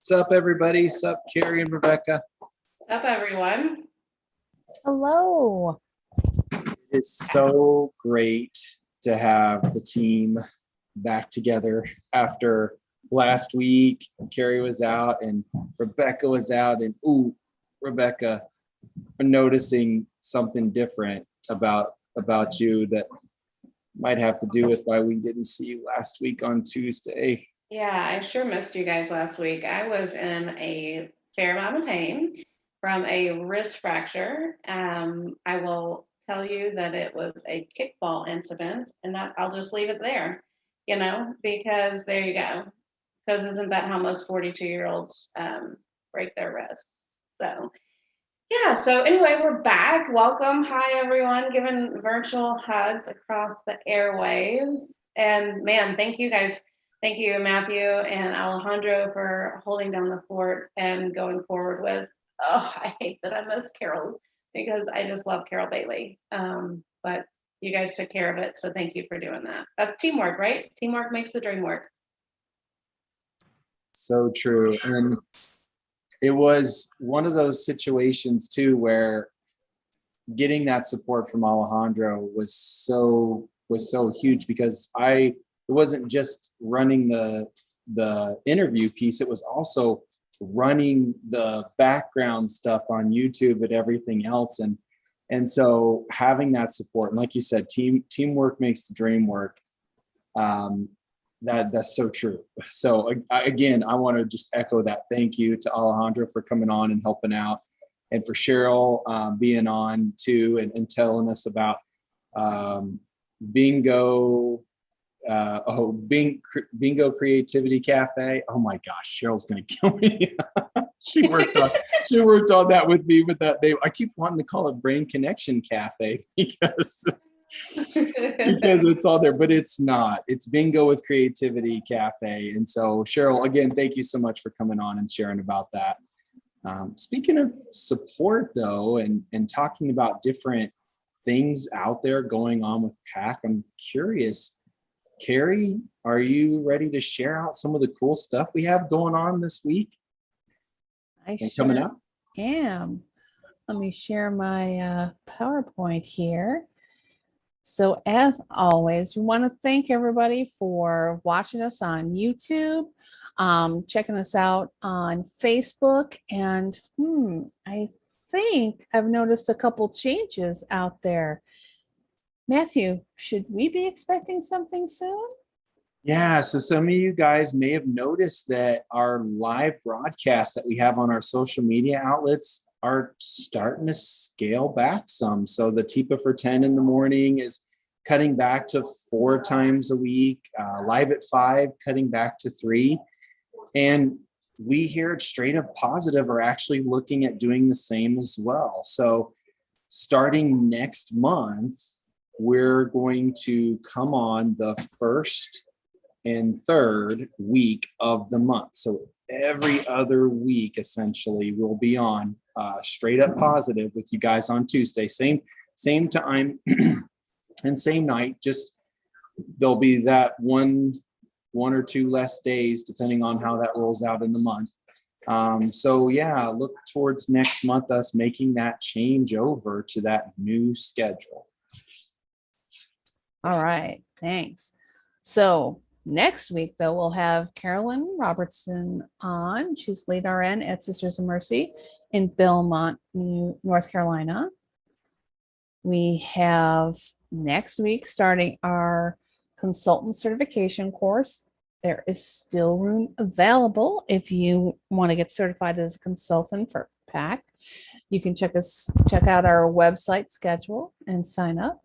Sup, everybody? Sup, Carrie and Rebecca? Up, everyone. Hello. It's so great to have the team back together after last week. Carrie was out and Rebecca was out, and Rebecca, I'm noticing something different about you that might have to do with why we didn't see you last week on Tuesday. Yeah, I sure missed you guys last week. I was in a fair amount of pain from a wrist fracture. I will tell you that it was a kickball incident, and that I'll just leave it there, because there you go. Because isn't that how most 42-year-olds break their wrists? So, yeah, so anyway, we're back. Welcome. Hi, everyone. Giving virtual hugs across the airwaves. And man, thank you guys. Thank you, Matthew and Alejandro, for holding down the fort and going forward with. Oh, I hate that I missed Carol because I just love Carol Bailey. But you guys took care of it, so thank you for doing that. That's teamwork, right? Teamwork makes the dream work. So true. And it was one of those situations too where getting that support from Alejandro was so huge, because it wasn't just running the interview piece, it was also running the background stuff on YouTube and everything else. And so having that support, and like you said, teamwork makes the dream work. That's so true. So again, I want to just echo that. Thank you to Alejandro for coming on and helping out, and for Cheryl being on too and telling us about Bingo. Bingo Creativity Cafe. Oh my gosh, Cheryl's gonna kill me. She worked on that with me with that name. I keep wanting to call it Brain Connection Cafe because it's all there, but it's not. It's Bingo with Creativity Cafe. And so Cheryl, again, thank you so much for coming on and sharing about that. Speaking of support though, and talking about different things out there going on with PAC, I'm curious, Carrie, are you ready to share out some of the cool stuff we have going on this week? Coming up? Am. Let me share my PowerPoint here. So as always, we want to thank everybody for watching us on YouTube, checking us out on Facebook, and I think I've noticed a couple changes out there. Matthew, should we be expecting something soon? Yeah, so some of you guys may have noticed that our live broadcasts that we have on our social media outlets are starting to scale back some. So the Tipa for 10 in the morning is cutting back to 4 times a week, live at 5, cutting back to 3. And we here at Straight Up Positive are actually looking at doing the same as well. So starting next month, we're going to come on the first and third week of the month. So every other week, essentially, we'll be on Straight Up Positive with you guys on Tuesday, same time and same night. Just there'll be that one or two less days depending on how that rolls out in the month. So yeah, look towards next month, us making that change over to that new schedule. All right, thanks. So next week, though, we'll have Carolyn Robertson on. She's lead RN at Sisters of Mercy in Belmont, North Carolina. We have next week starting our consultant certification course. There is still room available if you want to get certified as a consultant for PAC. You can check out our website schedule and sign up.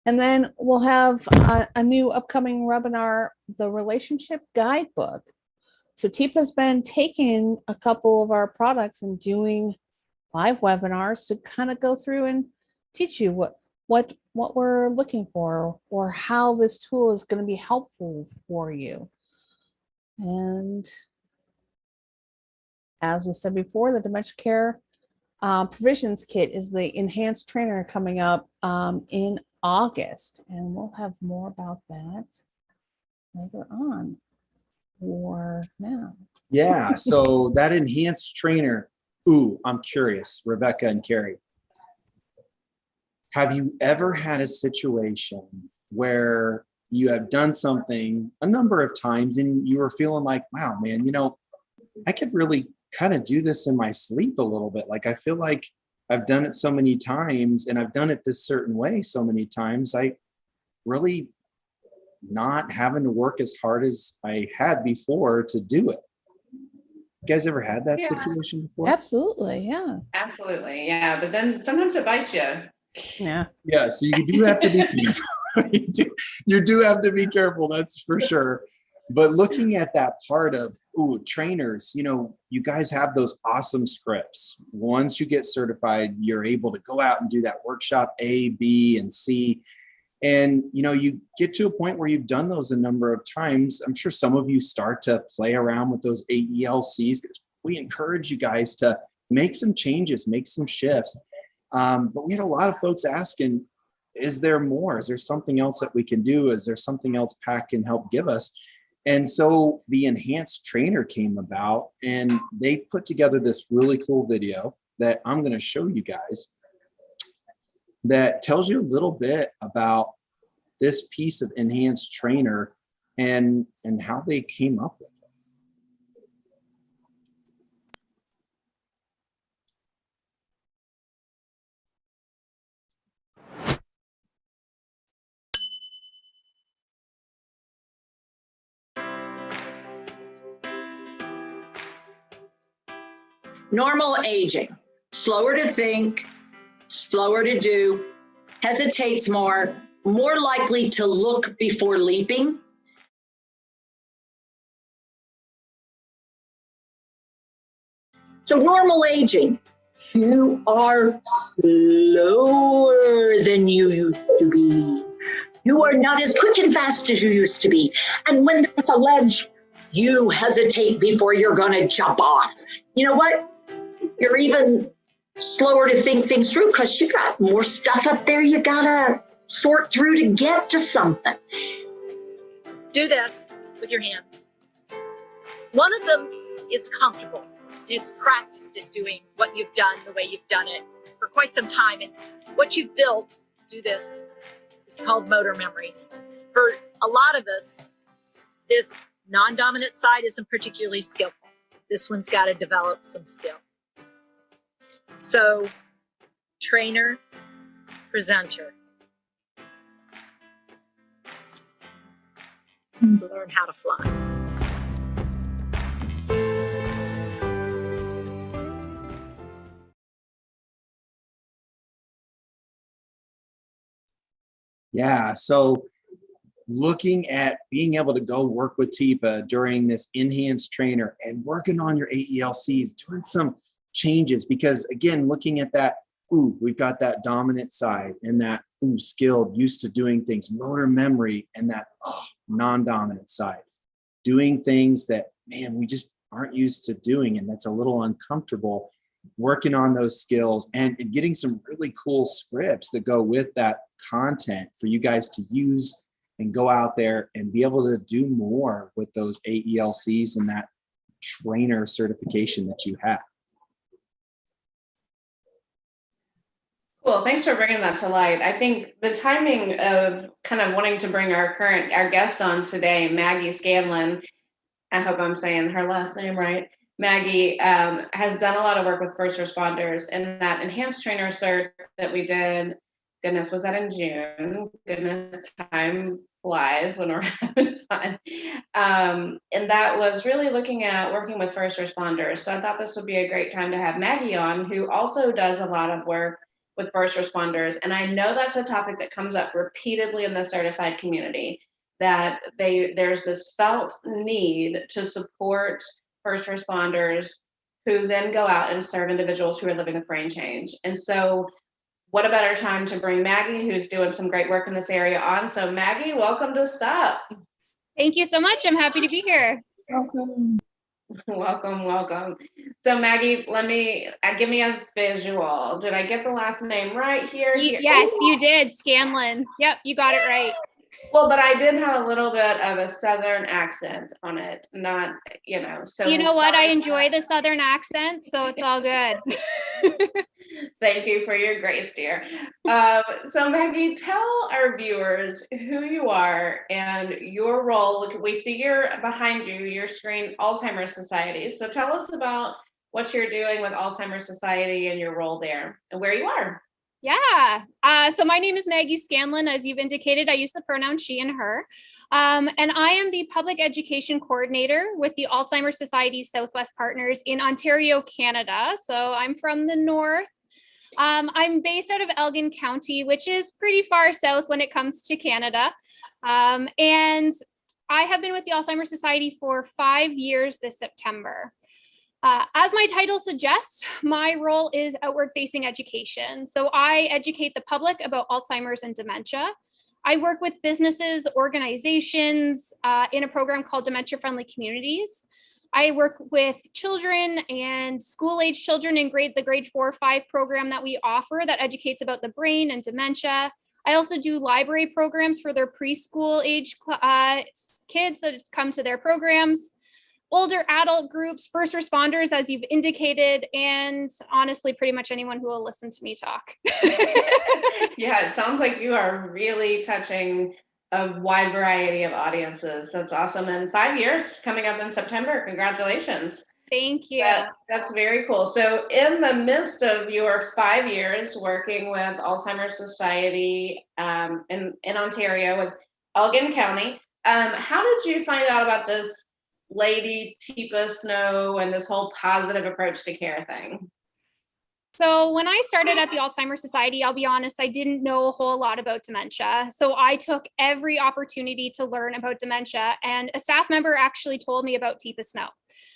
And then we'll have a new upcoming webinar, the Relationship Guidebook. So Tipa's been taking a couple of our products and doing live webinars to kind of go through and teach you what we're looking for, or how this tool is going to be helpful for you. And as we said before, the Dementia Care Provisions Kit is the enhanced trainer coming up in August, and we'll have more about that later on. for now. Yeah, so that enhanced trainer, ooh, I'm curious, Rebecca and Carrie. Have you ever had a situation where you have done something a number of times and you were feeling like, wow, man, I could really kind of do this in my sleep a little bit. Like, I feel like I've done it so many times and I've done it this certain way so many times. I really not having to work as hard as I had before to do it. You guys ever had that Yeah. situation before? Absolutely. Yeah. Absolutely. Yeah. But then sometimes it bites you. Yeah. Yeah, so you do have to be careful. you do have to be careful, that's for sure. But looking at that part of trainers, you guys have those awesome scripts. Once you get certified, you're able to go out and do that workshop A, B, and C. And you get to a point where you've done those a number of times. I'm sure some of you start to play around with those AELCs. We encourage you guys to make some changes, make some shifts. But we had a lot of folks asking, is there more? Is there something else that we can do? Is there something else Pac can help give us? And so the enhanced trainer came about, and they put together this really cool video that I'm going to show you guys that tells you a little bit about this piece of enhanced trainer and how they came up with it. Normal aging, slower to think, slower to do, hesitates more likely to look before leaping. So normal aging, you are slower than you used to be. You are not as quick and fast as you used to be. And when there's a ledge, you hesitate before you're gonna jump off. You know what? You're even slower to think things through because you got more stuff up there you gotta sort through to get to something. Do this with your hands. One of them is comfortable. It's practiced at doing what you've done the way you've done it for quite some time. And what you've built, do this, is called motor memories. For a lot of us, this non-dominant side isn't particularly skillful. This one's got to develop some skill. So, trainer, presenter. Learn how to fly. Yeah, so looking at being able to go work with Tipa during this enhanced trainer and working on your AELCs, doing some changes, because again, looking at that, we've got that dominant side and that skilled, used to doing things, motor memory, and that non-dominant side, doing things that, man, we just aren't used to doing, and that's a little uncomfortable. Working on those skills and getting some really cool scripts that go with that content for you guys to use and go out there and be able to do more with those AELCs and that trainer certification that you have. Cool. Thanks for bringing that to light. I think the timing of kind of wanting to bring our guest on today, Maggie Scanlon, I hope I'm saying her last name right. Maggie has done a lot of work with first responders, and that enhanced trainer cert that we did, goodness, was that in June? Goodness, time flies when we're having fun. And that was really looking at working with first responders. So I thought this would be a great time to have Maggie on, who also does a lot of work with first responders. And I know that's a topic that comes up repeatedly in the certified community, that there's this felt need to support first responders who then go out and serve individuals who are living with brain change. And so what a better time to bring Maggie, who's doing some great work in this area, on. So Maggie, welcome to SUP. Thank you so much. I'm happy to be here. Welcome. So Maggie, give me a visual. Did I get the last name right here? Yes, you did. Scanlon. Yep, you got it right. Well, but I did have a little bit of a Southern accent on it, not, so. You know what? I sorry for enjoy that. the Southern accent, so it's all good. Thank you for your grace, dear. So Maggie, tell our viewers who you are and your role. Look, we see behind you, your screen, Alzheimer's Society. So tell us about what you're doing with Alzheimer's Society and your role there and where you are. Yeah. So my name is Maggie Scanlon. As you've indicated, I use the pronoun she and her. And I am the public education coordinator with the Alzheimer's Society Southwest Partners in Ontario, Canada. So I'm from the north. I'm based out of Elgin County, which is pretty far south when it comes to Canada. And I have been with the Alzheimer's Society for 5 years this September. As my title suggests, my role is outward facing education. So I educate the public about Alzheimer's and dementia. I work with businesses, organizations in a program called Dementia Friendly Communities. I work with children and school age children in the grade 4-5 program that we offer that educates about the brain and dementia. I also do library programs for their preschool age kids that come to their programs. Older adult groups, first responders, as you've indicated, and honestly, pretty much anyone who will listen to me talk. Yeah, it sounds like you are really touching a wide variety of audiences. That's awesome. And 5 years coming up in September. Congratulations. Thank you. That's very cool. So in the midst of your 5 years working with Alzheimer's Society in Ontario with Elgin County, how did you find out about this lady Tipa Snow and this whole positive approach to care thing? So when I started at the Alzheimer's Society, I'll be honest, I didn't know a whole lot about dementia. So I took every opportunity to learn about dementia, and a staff member actually told me about Tipa Snow.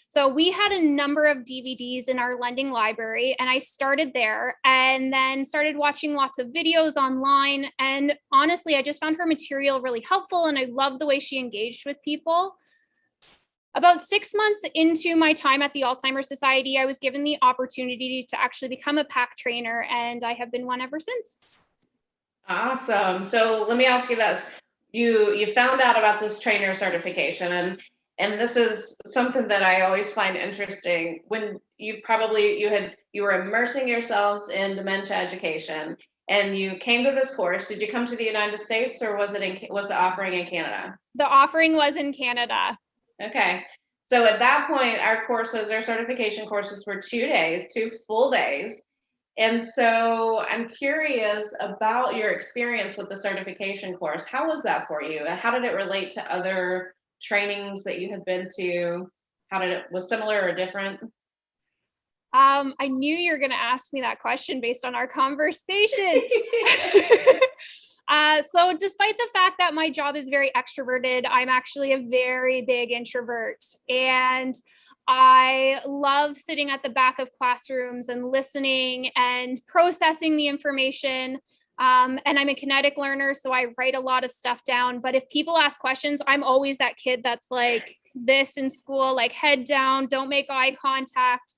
So we had a number of DVDs in our lending library, and I started there and then started watching lots of videos online. And honestly, I just found her material really helpful, and I loved the way she engaged with people. About 6 months into my time at the Alzheimer's Society, I was given the opportunity to actually become a Pac trainer, and I have been one ever since. Awesome. So let me ask you this. You found out about this trainer certification, and this is something that I always find interesting. When you were immersing yourselves in dementia education and you came to this course, did you come to the United States, or was the offering in Canada? The offering was in Canada. Okay. So at that point, our certification courses were 2 days, 2 full days. And so I'm curious about your experience with the certification course. How was that for you? How did it relate to other trainings that you had been to? Was similar or different? I knew you were going to ask me that question based on our conversation. So despite the fact that my job is very extroverted, I'm actually a very big introvert, and I love sitting at the back of classrooms and listening and processing the information. And I'm a kinetic learner, so I write a lot of stuff down. But if people ask questions, I'm always that kid that's like this in school, like head down, don't make eye contact.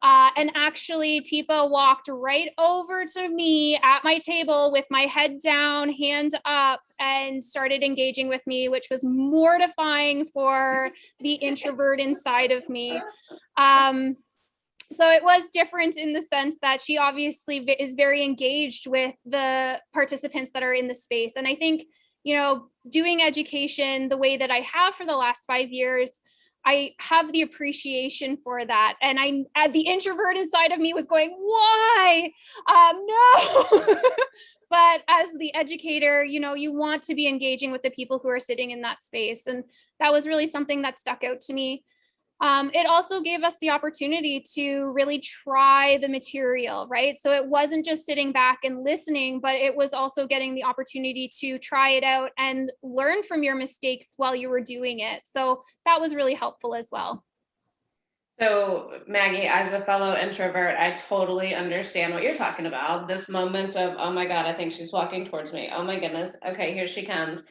And actually, Tipa walked right over to me at my table with my head down, hands up, and started engaging with me, which was mortifying for the introvert inside of me. So it was different in the sense that she obviously is very engaged with the participants that are in the space. And I think, doing education the way that I have for the last 5 years, I have the appreciation for that. And the introvert inside of me was going, why? No. But as the educator, you want to be engaging with the people who are sitting in that space. And that was really something that stuck out to me. It also gave us the opportunity to really try the material, right? So it wasn't just sitting back and listening, but it was also getting the opportunity to try it out and learn from your mistakes while you were doing it. So that was really helpful as well. So Maggie, as a fellow introvert, I totally understand what you're talking about. This moment of, oh my God, I think she's walking towards me. Oh my goodness. Okay, here she comes.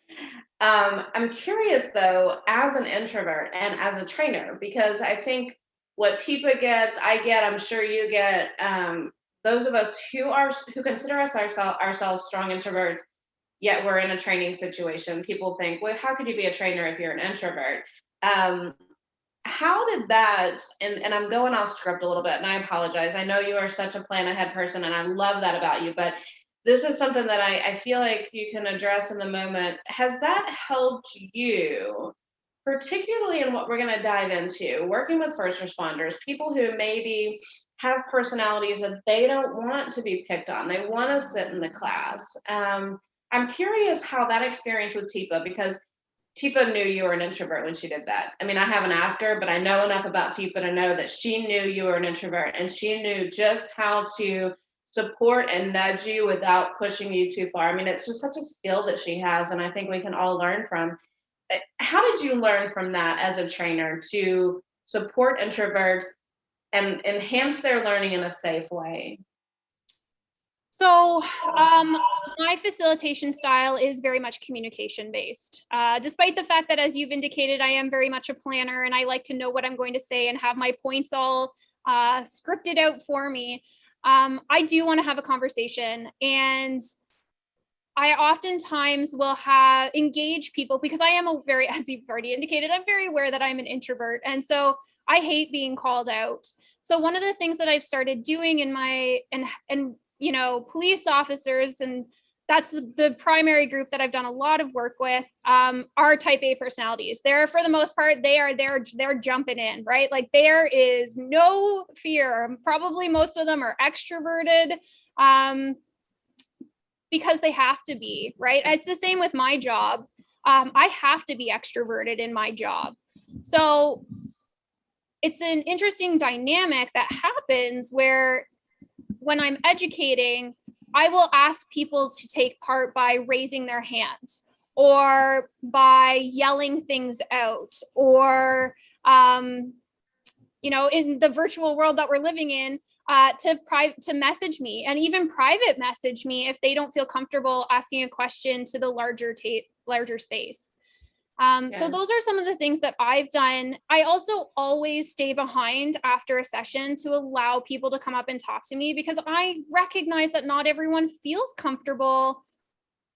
I'm curious though, as an introvert and as a trainer, because I think what Tipa gets, I get, I'm sure you get, those of us who consider ourselves strong introverts, yet we're in a training situation. People think, well, how could you be a trainer if you're an introvert? How did that, and I'm going off script a little bit, and I apologize. I know you are such a plan ahead person, and I love that about you, but this is something that I feel like you can address in the moment. Has that helped you, particularly in what we're going to dive into, working with first responders, people who maybe have personalities that they don't want to be picked on, they want to sit in the class? I'm curious how that experience with Tipa, because Tipa knew you were an introvert when she did that. I mean, I haven't asked her, but I know enough about Tipa to know that she knew you were an introvert, and she knew just how to support and nudge you without pushing you too far. I mean, it's just such a skill that she has, and I think we can all learn from. How did you learn from that as a trainer to support introverts and enhance their learning in a safe way? So my facilitation style is very much communication based. Despite the fact that, as you've indicated, I am very much a planner and I like to know what I'm going to say and have my points all scripted out for me. I do want to have a conversation, and I oftentimes will engage people because I am as you've already indicated, I'm very aware that I'm an introvert. And so I hate being called out. So one of the things that I've started doing in my, and police officers, and that's the primary group that I've done a lot of work with, are type A personalities. They're, for the most part, they're jumping in, right? Like there is no fear. Probably most of them are extroverted because they have to be, right? It's the same with my job. I have to be extroverted in my job. So it's an interesting dynamic that happens where when I'm educating, I will ask people to take part by raising their hands or by yelling things out, or, in the virtual world that we're living in, to message me, and even private message me if they don't feel comfortable asking a question to the larger space. So those are some of the things that I've done. I also always stay behind after a session to allow people to come up and talk to me, because I recognize that not everyone feels comfortable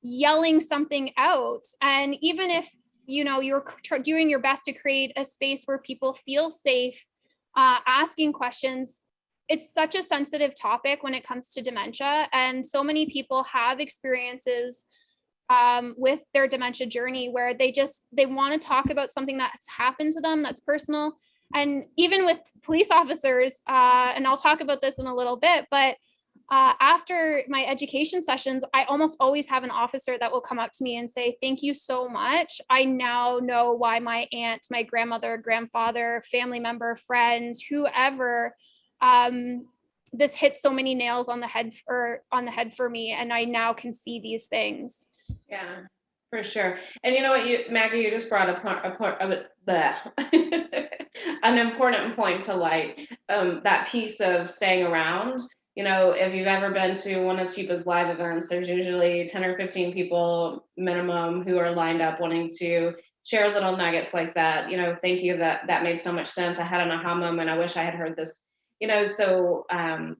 yelling something out. And even if, you're doing your best to create a space where people feel safe asking questions, it's such a sensitive topic when it comes to dementia. And so many people have experiences with their dementia journey where they want to talk about something that's happened to them that's personal. And even with police officers, and I'll talk about this in a little bit, but after my education sessions, I almost always have an officer that will come up to me and say, "Thank you so much. I now know why my aunt, my grandmother, grandfather, family member, friends, whoever, this hit so many nails on the head for me, and I now can see these things." Yeah, for sure. And you know what, Maggie, you just brought an important point to light. That piece of staying around. If you've ever been to one of Tipa's live events, there's usually 10 or 15 people minimum who are lined up wanting to share little nuggets like that. Thank you. That made so much sense. I had an aha moment. I wish I had heard this. So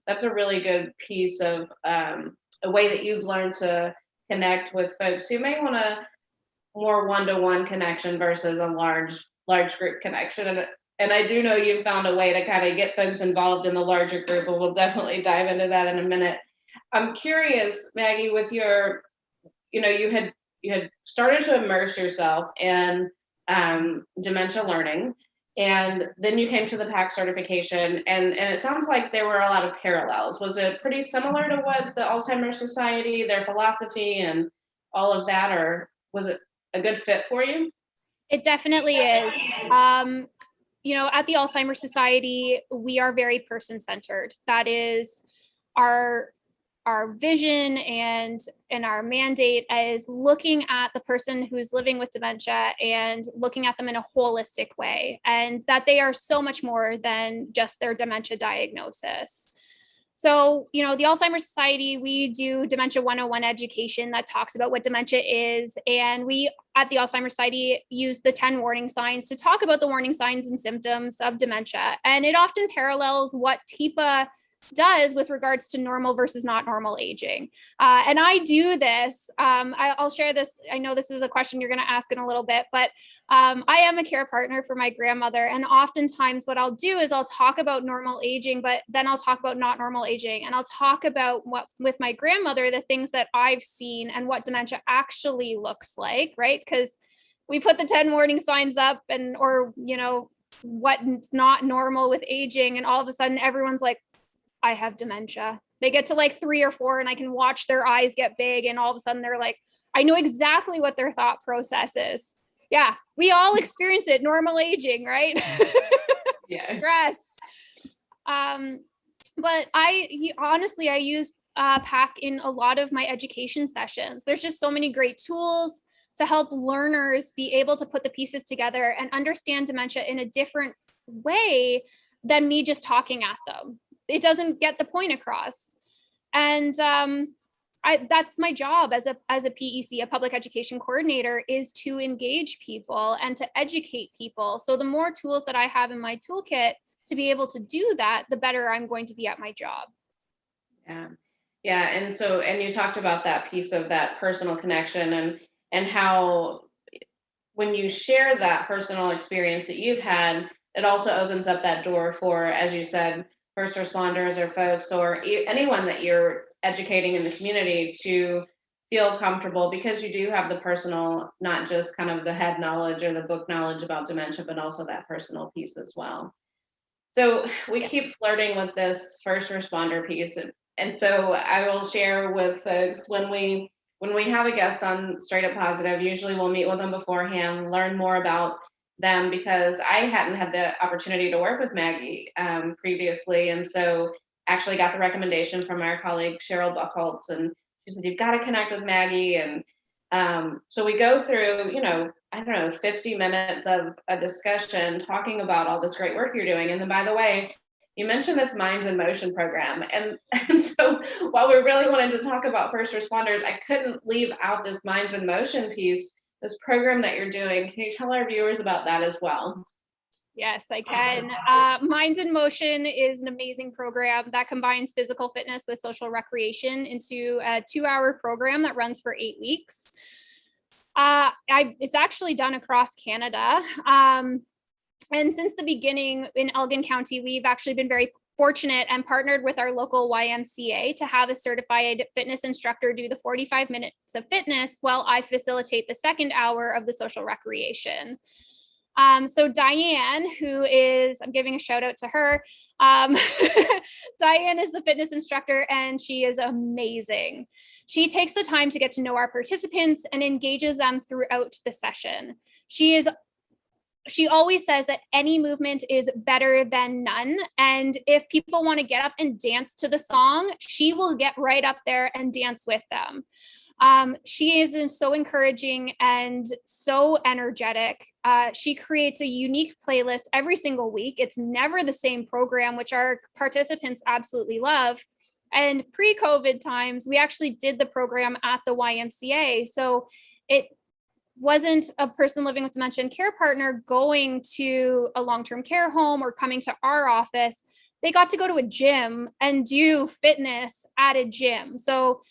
that's a really good piece of a way that you've learned to connect with folks who may want a more one-to-one connection versus a large group connection. And I do know you found a way to kind of get folks involved in the larger group, and we'll definitely dive into that in a minute. I'm curious, Maggie, with your, you had started to immerse yourself in dementia learning, and then you came to the Pac Certification, and it sounds like there were a lot of parallels. Was it pretty similar to what the Alzheimer's Society, their philosophy and all of that, or was it a good fit for you? It definitely is. At the Alzheimer's Society, we are very person-centered. That is our vision and our mandate is looking at the person who's living with dementia and looking at them in a holistic way, and that they are so much more than just their dementia diagnosis. So, the Alzheimer's Society, we do Dementia 101 education that talks about what dementia is. And we, at the Alzheimer's Society, use the 10 warning signs to talk about the warning signs and symptoms of dementia. And it often parallels what Tipa does with regards to normal versus not normal aging. And I do this, I'll share this. I know this is a question you're going to ask in a little bit, but I am a care partner for my grandmother. And oftentimes what I'll do is I'll talk about normal aging, but then I'll talk about not normal aging. And I'll talk about what with my grandmother, the things that I've seen and what dementia actually looks like, right? Because we put the 10 warning signs up and, or, you know, what's not normal with aging. And all of a sudden everyone's like, I have dementia. They get to like 3 or 4 and I can watch their eyes get big. And all of a sudden they're like, I know exactly what their thought process is. Yeah, we all experience it, normal aging, right? Yeah. Stress. But honestly, I use PAC in a lot of my education sessions. There's just so many great tools to help learners be able to put the pieces together and understand dementia in a different way than me just talking at them. It doesn't get the point across. And that's my job as a PEC, a public education coordinator, is to engage people and to educate people. So the more tools that I have in my toolkit to be able to do that, the better I'm going to be at my job. Yeah. Yeah. And you talked about that piece of that personal connection and how when you share that personal experience that you've had, it also opens up that door for, as you said, first responders or folks or anyone that you're educating in the community to feel comfortable, because you do have the personal, not just kind of the head knowledge or the book knowledge about dementia, but also that personal piece as well. So we keep flirting with this first responder piece. And so I will share with folks when we have a guest on Straight Up Positive, usually we'll meet with them beforehand, learn more about them, because I hadn't had the opportunity to work with Maggie previously. And so actually got the recommendation from our colleague, Cheryl Buchholz, and she said, you've got to connect with Maggie. And so we go through, 50 minutes of a discussion talking about all this great work you're doing. And then, by the way, you mentioned this Minds in Motion program. And so while we really wanted to talk about first responders, I couldn't leave out this Minds in Motion piece, this program that you're doing. Can you tell our viewers about that as well? Yes, I can. Minds in Motion is an amazing program that combines physical fitness with social recreation into a 2-hour program that runs for 8 weeks. It's actually done across Canada. And since the beginning in Elgin County, we've actually been very fortunate and partnered with our local YMCA to have a certified fitness instructor do the 45 minutes of fitness while I facilitate the 2nd hour of the social recreation. So Diane, who is, I'm giving a shout out to her. Diane is the fitness instructor and she is amazing. She takes the time to get to know our participants and engages them throughout the session. She always says that any movement is better than none. And if people want to get up and dance to the song, she will get right up there and dance with them. She is so encouraging and so energetic. She creates a unique playlist every single week. It's never the same program, which our participants absolutely love. And pre-COVID times, we actually did the program at the YMCA. So it wasn't a person living with dementia and care partner going to a long-term care home or coming to our office. They got to go to a gym and do fitness at a gym. So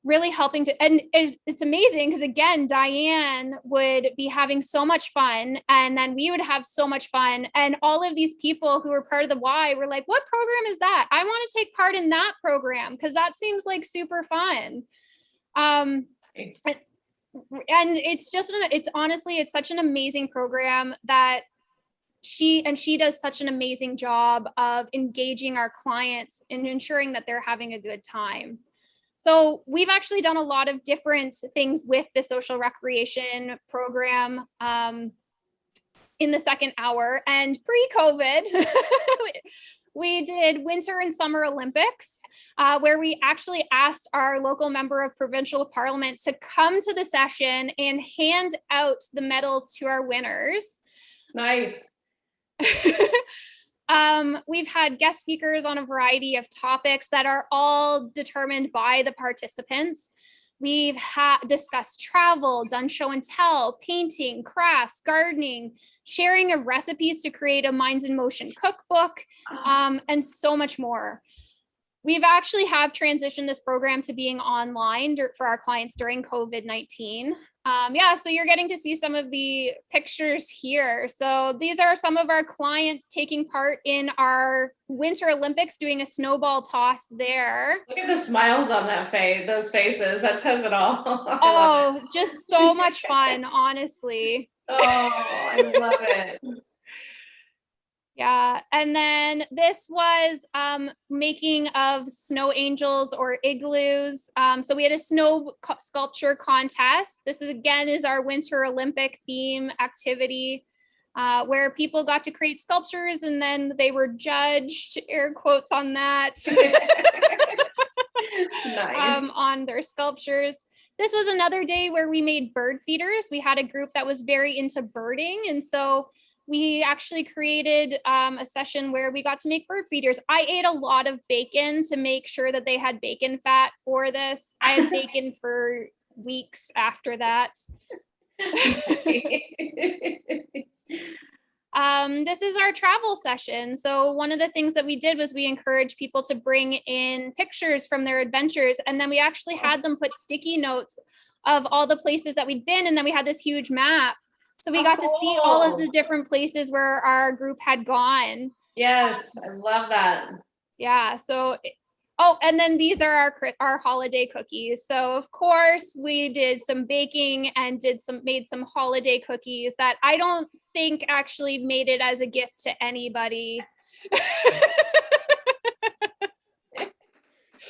really helping to, and it's amazing because again, Diane would be having so much fun and then we would have so much fun. And all of these people who were part of the Y were like, what program is that? I want to take part in that program because that seems like super fun. And it's just, it's such an amazing program that she does such an amazing job of engaging our clients and ensuring that they're having a good time. So we've actually done a lot of different things with the social recreation program in the 2nd hour. And pre-COVID, we did Winter and Summer Olympics, where we actually asked our local member of provincial parliament to come to the session and hand out the medals to our winners. Nice. We've had guest speakers on a variety of topics that are all determined by the participants. We've discussed travel, done show and tell, painting, crafts, gardening, sharing of recipes to create a Minds in Motion cookbook, and so much more. We've actually have transitioned this program to being online for our clients during COVID-19. Yeah, so you're getting to see some of the pictures here. So these are some of our clients taking part in our Winter Olympics, doing a snowball toss there. Look at the smiles on those faces. That says it all. Oh, just so much fun, honestly. Oh, I love it. Yeah, and then this was making of snow angels or igloos. So we had a snow sculpture contest. This is our Winter Olympic theme activity, where people got to create sculptures and then they were judged, air quotes on that, Nice. on their sculptures. This was another day where we made bird feeders. We had a group that was very into birding, and so we actually created a session where we got to make bird feeders. I ate a lot of bacon to make sure that they had bacon fat for this. I had bacon for weeks after that. This is our travel session. So one of the things that we did was we encouraged people to bring in pictures from their adventures. And then we actually had them put sticky notes of all the places that we'd been. And then we had this huge map. So we got to see all of the different places where our group had gone. Yes, I love that. Yeah. So, and then these are our holiday cookies. So of course we did some baking and made some holiday cookies that I don't think actually made it as a gift to anybody.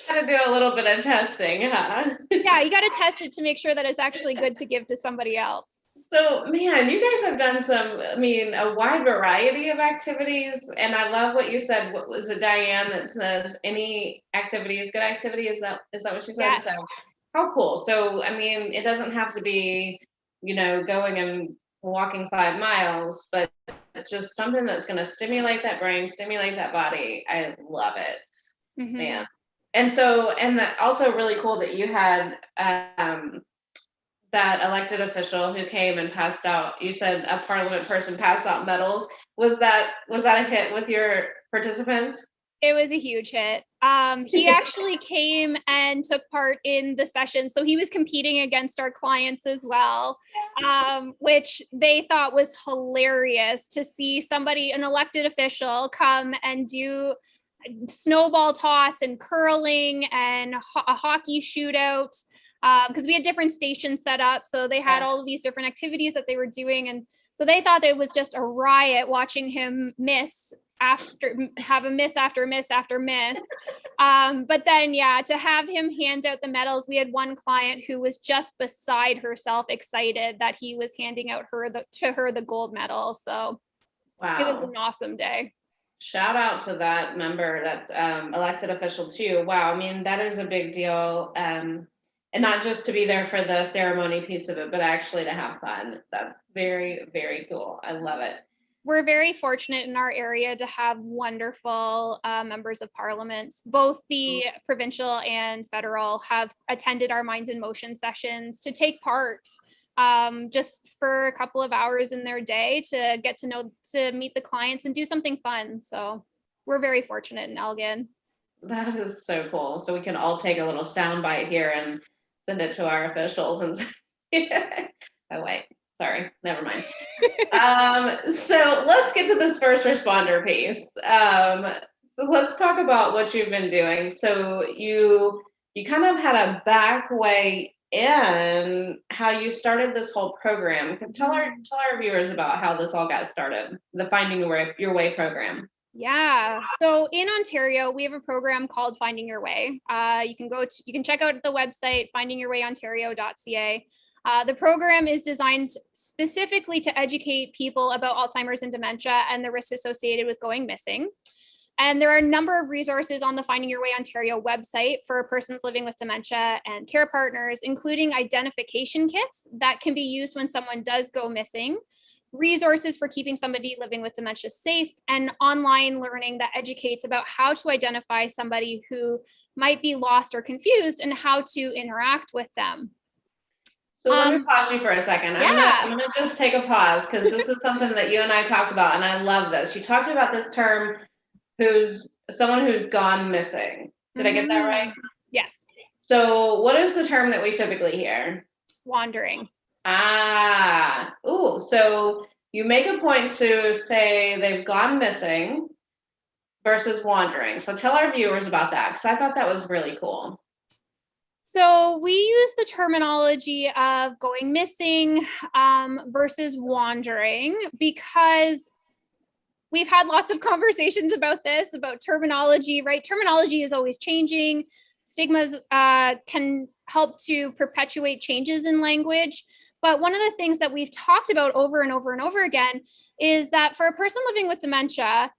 Gotta do a little bit of testing, huh? Yeah, you got to test it to make sure that it's actually good to give to somebody else. So, man, you guys have done a wide variety of activities. And I love what you said. What was it, Diane, that says any activity is good activity? Is that what she said? Yes. So, how cool. So, I mean, it doesn't have to be, going and walking 5 miles, but just something that's going to stimulate that brain, stimulate that body. I love it, man. And so, also really cool that you had, that elected official who came and passed out, you said a parliament person passed out medals. Was that a hit with your participants? It was a huge hit. He actually came and took part in the session. So he was competing against our clients as well, which they thought was hilarious to see an elected official come and do snowball toss and curling and a hockey shootout. Because we had different stations set up. So they had all of these different activities that they were doing. And so they thought that it was just a riot watching him have a miss after miss after miss. But then, to have him hand out the medals, we had one client who was just beside herself, excited that he was handing out to her the gold medal. So wow. It was an awesome day. Shout out to that member, that elected official too. Wow. I mean, that is a big deal. And not just to be there for the ceremony piece of it, but actually to have fun. That's very, very cool. I love it. We're very fortunate in our area to have wonderful members of parliament. Both the provincial and federal have attended our Minds in Motion sessions to take part just for a couple of hours in their day to get to meet the clients and do something fun. So we're very fortunate in Elgin. That is so cool. So we can all take a little sound bite here and send it to our officials and oh wait, sorry, never mind. So let's get to this first responder piece. So let's talk about what you've been doing. So you kind of had a back way in how you started this whole program. Tell our viewers about how this all got started, the Finding Your Way program. Yeah. So in Ontario, we have a program called Finding Your Way. You can check out the website, findingyourwayontario.ca. The program is designed specifically to educate people about Alzheimer's and dementia and the risks associated with going missing. And there are a number of resources on the Finding Your Way Ontario website for persons living with dementia and care partners, including identification kits that can be used when someone does go missing, resources for keeping somebody living with dementia safe, and online learning that educates about how to identify somebody who might be lost or confused and how to interact with them. So let me pause you for a second. I'm gonna just take a pause because this is something that you and I talked about, and I love this. You talked about this term, someone who's gone missing. Did I get that right? Yes, So what is the term that we typically hear? wandering. So you make a point to say they've gone missing versus wandering. So tell our viewers about that, because I thought that was really cool. So we use the terminology of going missing versus wandering because we've had lots of conversations about this, about terminology, right? Terminology is always changing. Stigmas can help to perpetuate changes in language. But one of the things that we've talked about over and over and over again is that for a person living with dementia,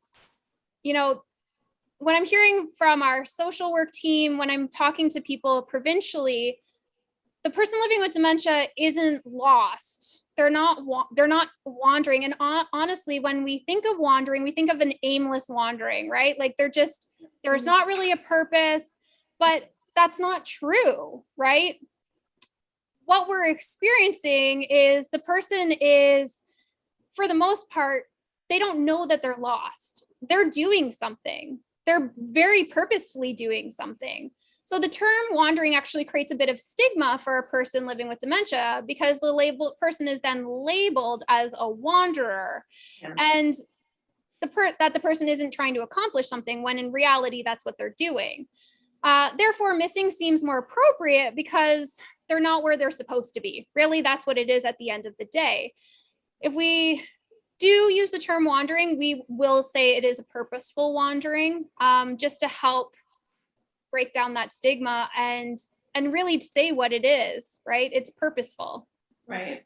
you know, when I'm hearing from our social work team, when I'm talking to people provincially, the person living with dementia isn't lost. They're not wandering. And honestly, when we think of wandering, we think of an aimless wandering, right? Like there's not really a purpose, but that's not true, right? What we're experiencing is the person is, for the most part, they don't know that they're lost. They're doing something. They're very purposefully doing something. So the term wandering actually creates a bit of stigma for a person living with dementia because the person is then labeled as a wanderer. Yeah. And that the person isn't trying to accomplish something when in reality, that's what they're doing. Therefore, missing seems more appropriate because they're not where they're supposed to be. Really, that's what it is at the end of the day. If we do use the term wandering, we will say it is a purposeful wandering, just to help break down that stigma and really say what it is, right? It's purposeful. Right.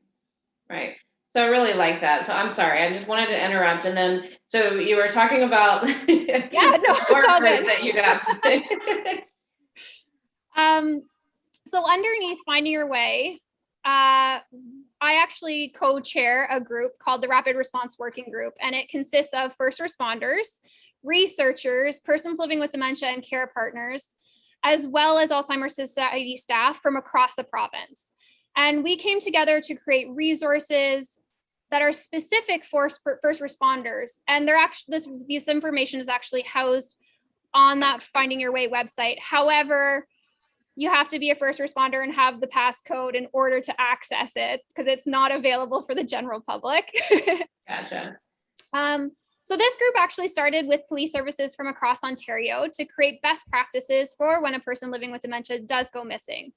So I really like that. So I'm sorry, I just wanted to interrupt. And then, so you were talking about Yeah, no, it's all good. that you got. So underneath Finding Your Way, I actually co-chair a group called the Rapid Response Working Group, and it consists of first responders, researchers, persons living with dementia and care partners, as well as Alzheimer's Society staff from across the province. And we came together to create resources that are specific for first responders. And they're actually, this information is actually housed on that Finding Your Way website. However, you have to be a first responder and have the passcode in order to access it because it's not available for the general public. Gotcha. So this group actually started with police services from across Ontario to create best practices for when a person living with dementia does go missing.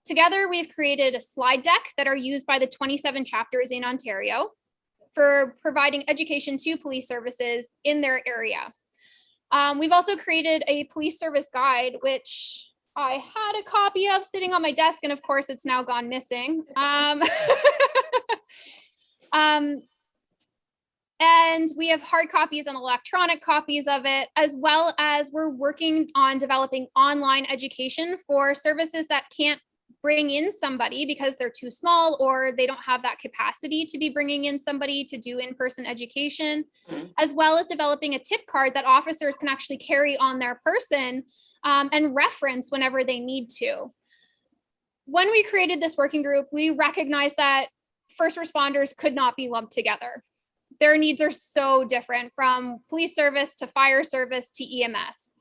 Together, we've created a slide deck that are used by the 27 chapters in Ontario for providing education to police services in their area. We've also created a police service guide, which I had a copy of sitting on my desk, and of course it's now gone missing. And we have hard copies and electronic copies of it, as well as we're working on developing online education for services that can't bring in somebody because they're too small or they don't have that capacity to be bringing in somebody to do in-person education, as well as developing a tip card that officers can actually carry on their person and reference whenever they need to. When we created this working group, we recognized that first responders could not be lumped together. Their needs are so different, from police service to fire service to EMS.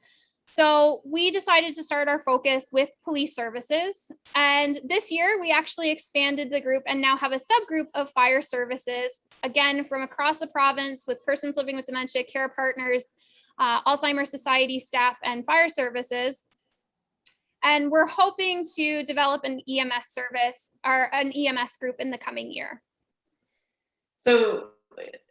So we decided to start our focus with police services. And this year we actually expanded the group and now have a subgroup of fire services, again, from across the province, with persons living with dementia, care partners, Alzheimer's Society staff, and fire services. And we're hoping to develop an EMS service or an EMS group in the coming year. So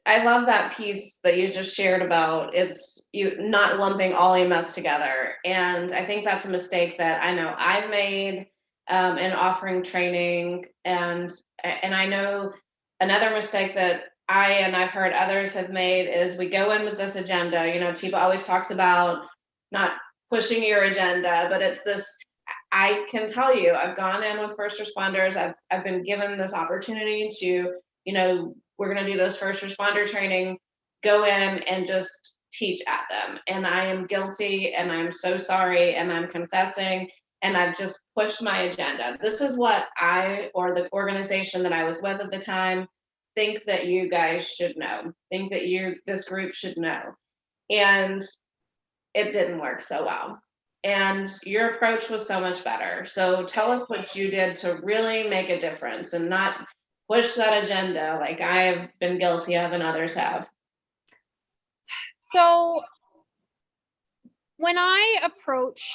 I love that piece that you just shared about it's you not lumping all EMS together. And I think that's a mistake that I know I've made in offering training. And I know another mistake that I've heard others have made is we go in with this agenda. You know, Tipa always talks about not pushing your agenda, but it's this, I can tell you, I've gone in with first responders. I've been given this opportunity to, you know, we're going to do this first responder training, go in and just teach at them. And I am guilty and I'm so sorry and I'm confessing and I've just pushed my agenda. This is what I, or the organization that I was with at the time, think that you guys should know, think that this group should know. And it didn't work so well. and your approach was so much better. So tell us what you did to really make a difference and not push that agenda like I have been guilty of and others have. So when I approach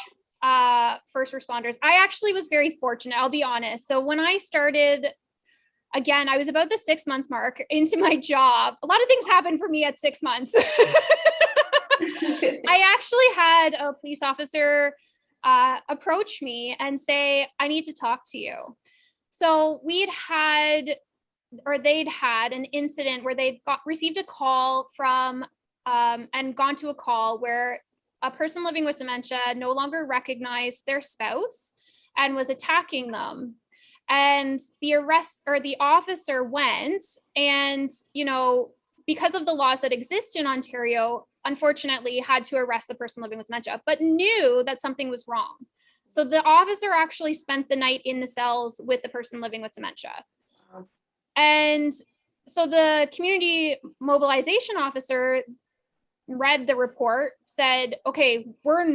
first responders, I actually was very fortunate, I'll be honest. So when I started, again, I was about the 6-month mark into my job. A lot of things happened for me at 6 months. I actually had a police officer approach me and say, I need to talk to you. So they'd had an incident where they'd received a call from and gone to a call where a person living with dementia no longer recognized their spouse and was attacking them. And the officer went and, because of the laws that exist in Ontario, unfortunately had to arrest the person living with dementia, but knew that something was wrong. So the officer actually spent the night in the cells with the person living with dementia. And so the community mobilization officer read the report, said, okay, we're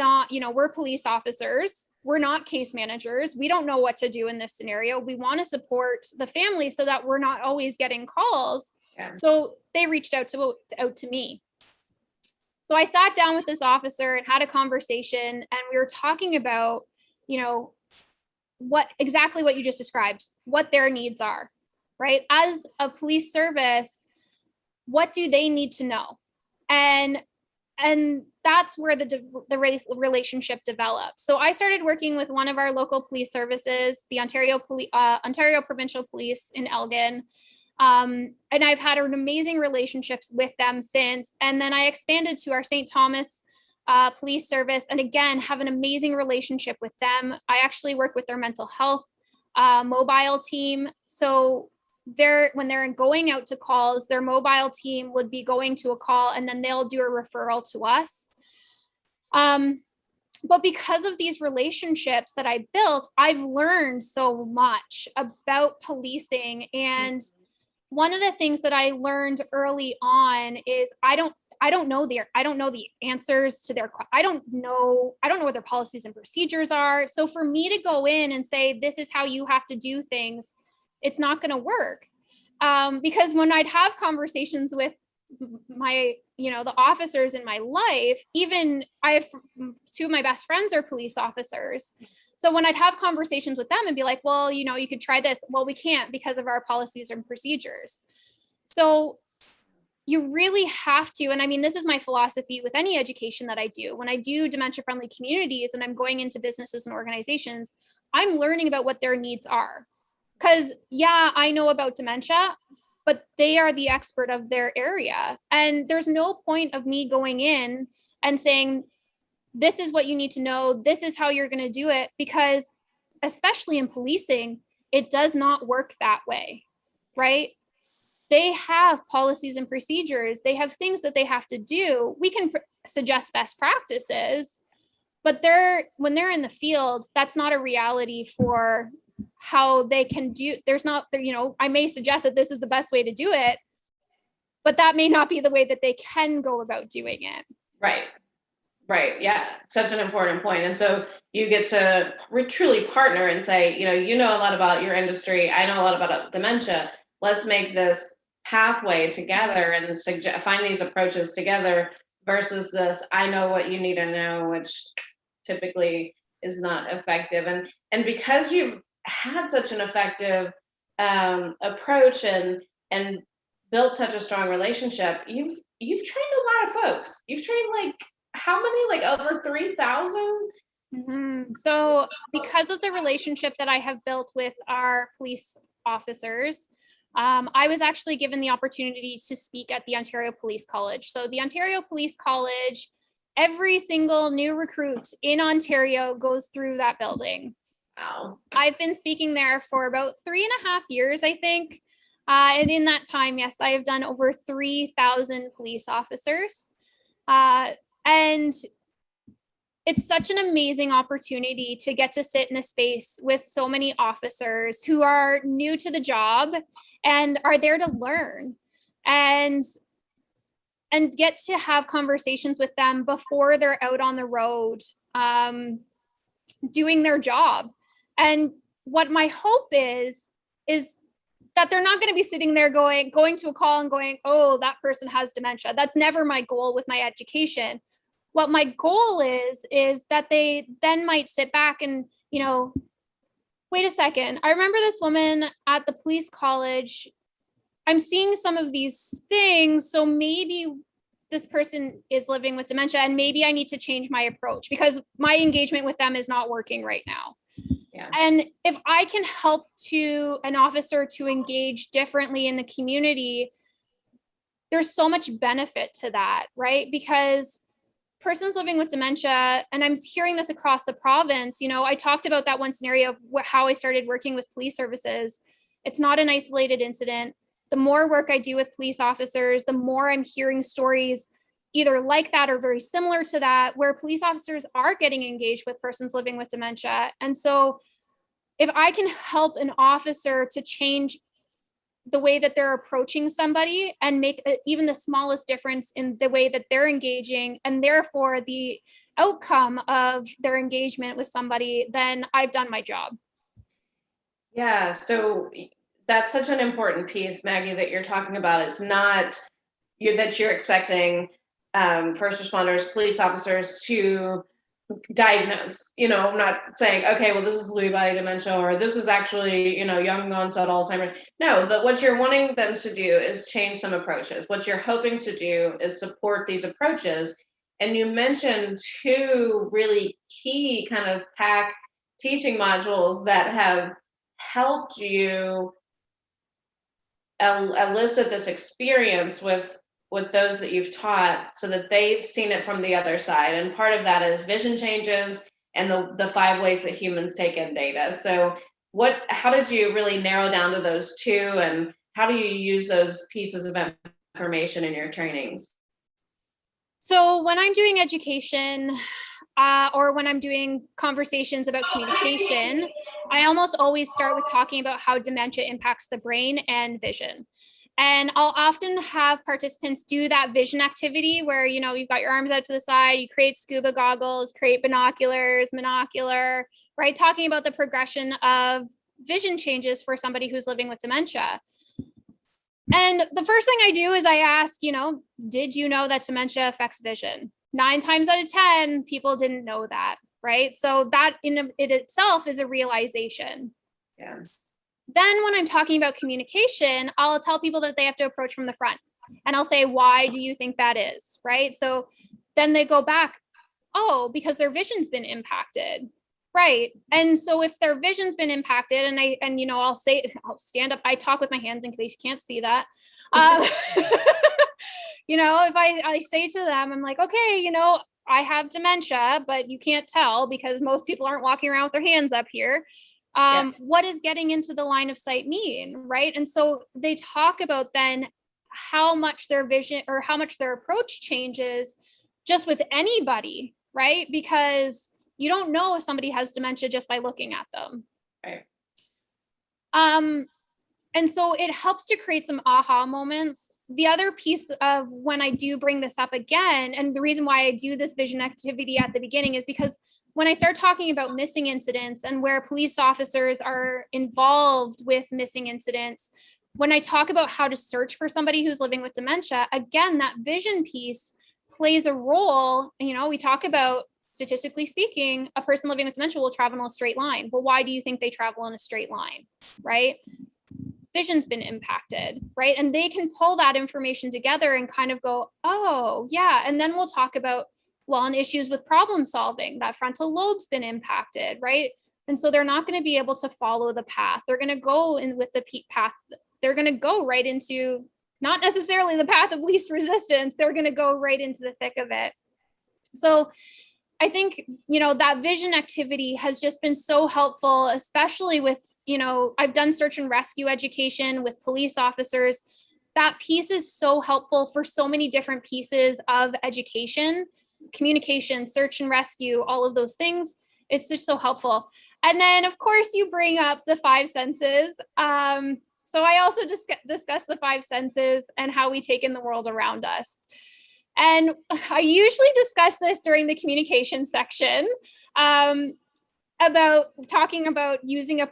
police officers. We're not case managers. We don't know what to do in this scenario. We want to support the family so that we're not always getting calls. Yeah. So they reached out to me. So I sat down with this officer and had a conversation, and we were talking about, exactly what you just described, what their needs are, right? As a police service, what do they need to know? And that's where the relationship developed. So I started working with one of our local police services, the Ontario Provincial Police in Elgin. And I've had an amazing relationships with them since. And then I expanded to our St. Thomas police service, and again, have an amazing relationship with them. I actually work with their mental health mobile team. So when they're going out to calls, their mobile team would be going to a call and then they'll do a referral to us. But because of these relationships that I built, I've learned so much about policing. And one of the things that I learned early on is I don't know the answers to I don't know what their policies and procedures are. So for me to go in and say, this is how you have to do things, it's not going to work. Because when I'd have conversations with my, the officers in my life, even I have 2 of my best friends are police officers. So when I'd have conversations with them and be like, well, you could try this. Well, we can't because of our policies and procedures. So you really have to, and I mean, this is my philosophy with any education that I do. When I do dementia-friendly communities and I'm going into businesses and organizations, I'm learning about what their needs are. Because I know about dementia, but they are the expert of their area. And there's no point of me going in and saying, this is what you need to know, this is how you're going to do it, because especially in policing, it does not work that way, right? They have policies and procedures. They have things that they have to do. We can suggest best practices, but when they're in the field, that's not a reality for how they can do. I may suggest that this is the best way to do it, but that may not be the way that they can go about doing it. Right. Yeah. Such an important point. And so you get to truly partner and say, you know a lot about your industry. I know a lot about dementia. Let's make this pathway together and find these approaches together versus this, I know what you need to know, which typically is not effective. And because you've had such an effective approach and built such a strong relationship, you've trained a lot of folks. You've trained how many? Over 3,000? Mm-hmm. So because of the relationship that I have built with our police officers, I was actually given the opportunity to speak at the Ontario Police College. So the Ontario Police College, every single new recruit in Ontario goes through that building. Wow. I've been speaking there for about 3.5 years, I think. And in that time, yes, I have done over 3,000 police officers. And it's such an amazing opportunity to get to sit in a space with so many officers who are new to the job and are there to learn and get to have conversations with them before they're out on the road doing their job. And what my hope is that they're not going to be sitting there going to a call and going, oh, that person has dementia. That's never my goal with my education. What my goal is that they then might sit back and, wait a second. I remember this woman at the police college. I'm seeing some of these things. So maybe this person is living with dementia and maybe I need to change my approach because my engagement with them is not working right now. Yeah. And if I can help to an officer to engage differently in the community, there's so much benefit to that, right? Because persons living with dementia, and I'm hearing this across the province, I talked about that one scenario of how I started working with police services. It's not an isolated incident. The more work I do with police officers, the more I'm hearing stories either like that or very similar to that, where police officers are getting engaged with persons living with dementia. And so if I can help an officer to change the way that they're approaching somebody and make even the smallest difference in the way that they're engaging, and therefore the outcome of their engagement with somebody, then I've done my job. Yeah, so that's such an important piece, Maggie, that you're talking about. It's not that you're expecting first responders, police officers to diagnose, I'm not saying, okay, well, this is Lewy body dementia, or this is actually, young onset Alzheimer's. No, but what you're wanting them to do is change some approaches. What you're hoping to do is support these approaches. And you mentioned two really key kind of PAC teaching modules that have helped you elicit this experience with those that you've taught so that they've seen it from the other side. And part of that is vision changes and the 5 ways that humans take in data. So how did you really narrow down to those two, and how do you use those pieces of information in your trainings? So when I'm doing education, or when I'm doing conversations about communication, I almost always start with talking about how dementia impacts the brain and vision. And I'll often have participants do that vision activity where, you've got your arms out to the side, you create scuba goggles, create binoculars, monocular, right? Talking about the progression of vision changes for somebody who's living with dementia. And the first thing I do is I ask, did you know that dementia affects vision? 9 times out of 10, people didn't know that, right? So that in it itself is a realization. Yeah. Then when I'm talking about communication, I'll tell people that they have to approach from the front. And I'll say, why do you think that is, right? So then they go back, oh, because their vision's been impacted. Right. And so if their vision's been impacted, and I'll stand up, I talk with my hands in case you can't see that. If I say to them, I'm like, okay, I have dementia, but you can't tell because most people aren't walking around with their hands up here. What does getting into the line of sight mean? Right. And so they talk about then how much their vision or how much their approach changes just with anybody, right? Because you don't know if somebody has dementia just by looking at them. Right. And so it helps to create some aha moments. The other piece of when I do bring this up again, and the reason why I do this vision activity at the beginning is because when I start talking about missing incidents and where police officers are involved with missing incidents, when I talk about how to search for somebody who's living with dementia, again, that vision piece plays a role. We talk about, statistically speaking, a person living with dementia will travel in a straight line. Well, why do you think they travel in a straight line, right? Vision's been impacted, right? And they can pull that information together and kind of go, oh, yeah. And then we'll talk about, on issues with problem solving, that frontal lobe's been impacted, right? And so they're not going to be able to follow the path. They're going to go in with the path. They're going to go right into not necessarily the path of least resistance. They're going to go right into the thick of it. So I think, that vision activity has just been so helpful, especially with, I've done search and rescue education with police officers. That piece is so helpful for so many different pieces of education, communication, search and rescue, all of those things. It's just so helpful. And then, of course, you bring up the 5 senses. So I also discuss the 5 senses and how we take in the world around us. And I usually discuss this during the communication section about talking about using a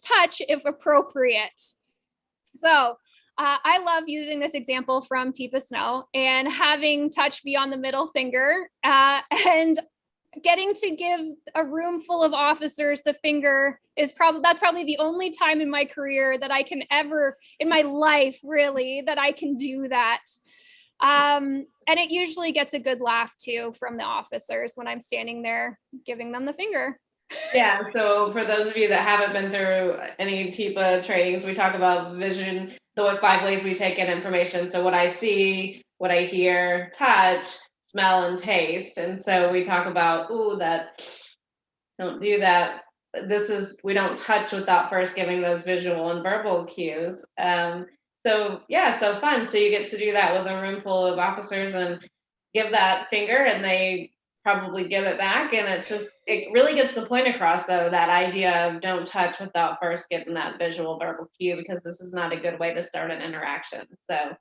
touch if appropriate. So I love using this example from Tipa Snow and having touch be on the middle finger and getting to give a room full of officers the finger is that's probably the only time in my career that I can ever, in my life really, that I can do that. And it usually gets a good laugh too from the officers when I'm standing there giving them the finger. Yeah, so for those of you that haven't been through any Tipa trainings, we talk about vision, the 5 ways we take in information. So what I see, what I hear, touch, smell, and taste. And so we talk about, don't do that. We don't touch without first giving those visual and verbal cues. So fun. So you get to do that with a room full of officers and give that finger, and they probably give it back. And it really gets the point across, though, that idea of don't touch without first getting that visual verbal cue, because this is not a good way to start an interaction. So